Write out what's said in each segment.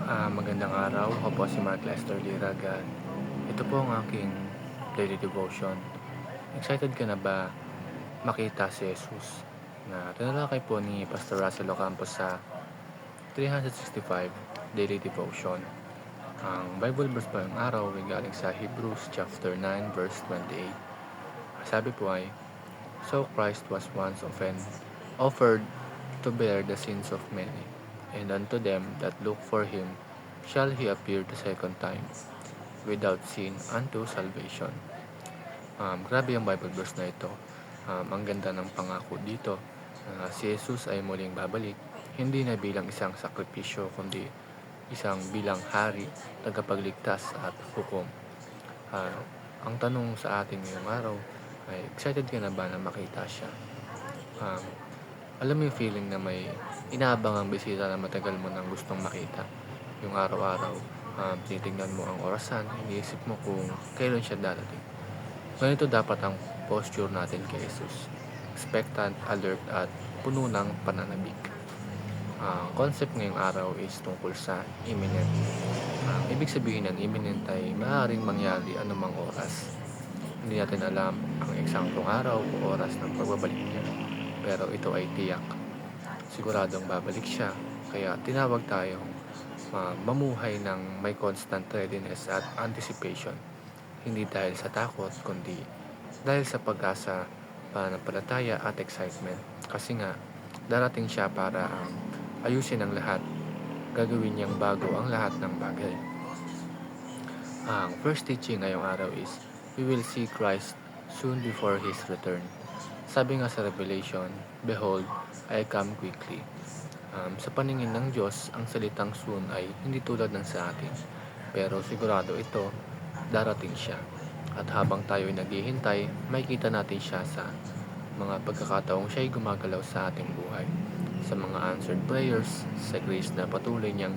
Magandang araw. Ako po si Mark Lester Liraga. Ito po ang aking daily devotion. Excited ka na ba makita si Jesus? Na tinalakay po ni Pastor Russell Ocampo sa 365 Daily Devotion. Ang Bible verse po ng araw ay galing sa Hebrews chapter 9 verse 28. Sabi po ay, "So Christ was once offered to bear the sins of many, and unto them that look for him shall he appear the second time, without sin unto salvation." Grabe ang Bible verse na ito. Ang ganda ng pangako dito. Si Jesus ay muling babalik, hindi na bilang isang sakripisyo, kundi isang bilang hari, tagapagligtas at hukom. Ah, ang tanong sa atin ngayong araw ay, excited ka na ba na makita siya? Um, Alam mo yung feeling na may inaabangang bisita na matagal mo nang gustong makita. Yung araw-araw, tinitignan mo ang orasan, iniisip mo kung kailan siya darating. Ganito dapat ang posture natin kay Jesus. Expectant, alert at puno ng pananabik. Ang concept ngayong araw is tungkol sa imminent. Ibig sabihin ng imminent ay maaaring mangyari anumang oras. Hindi natin alam ang eksaktong araw o oras ng pagbabalik niya. Pero ito ay tiyak. Siguradong babalik siya. Kaya tinawag tayong mamuhay ng may constant readiness at anticipation. Hindi dahil sa takot, kundi dahil sa pag-asa, pananampalataya at excitement. Kasi nga, darating siya para ayusin ang lahat. Gagawin niyang bago ang lahat ng bagay. Ang first teaching ngayong araw is, we will see Christ soon before His return. Sabi nga sa Revelation, "Behold, I come quickly." Sa paningin ng Diyos, ang salitang soon ay hindi tulad ng sa atin. Pero sigurado ito, darating siya. At habang tayo ay naghihintay, makikita natin siya sa mga pagkakataong siya ay gumagalaw sa ating buhay. Sa mga answered prayers, sa grace na patuloy niyang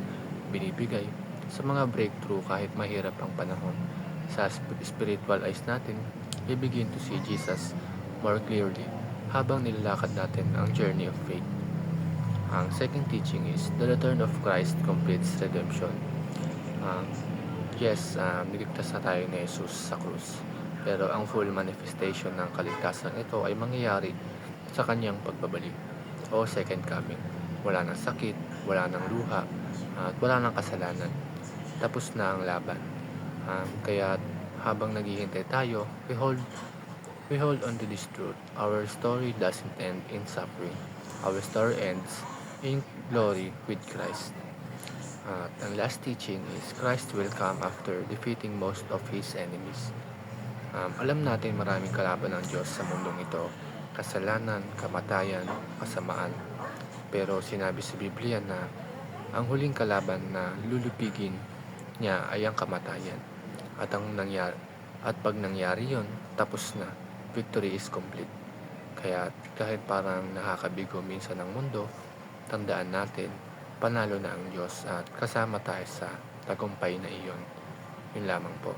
binibigay, sa mga breakthrough kahit mahirap ang panahon. Sa spiritual eyes natin, we begin to see Jesus more clearly habang nilalakad natin ang journey of faith. Ang second teaching is, the return of Christ completes redemption. Yes, niligtas na tayo ni Jesus sa krus. Pero ang full manifestation ng kaligtasan ito ay mangyayari sa kanyang pagbabalik o second coming. Wala nang sakit, wala nang luha, at wala nang kasalanan. Tapos na ang laban. Kaya habang naghihintay tayo, we hold on to this truth. Our story doesn't end in suffering. Our story ends in glory with Christ. At ang last teaching is, Christ will come after defeating most of His enemies. Alam natin maraming kalaban ng Diyos sa mundong ito. Kasalanan, kamatayan, kasamaan. Pero sinabi sa Biblia na ang huling kalaban na lulupigin niya ay ang kamatayan. At pag nangyari yon, tapos na. Victory is complete. Kaya kahit parang nakakabigo minsan ng mundo, tandaan natin, panalo na ang Diyos at kasama tayo sa tagumpay na iyon. Yun lamang po.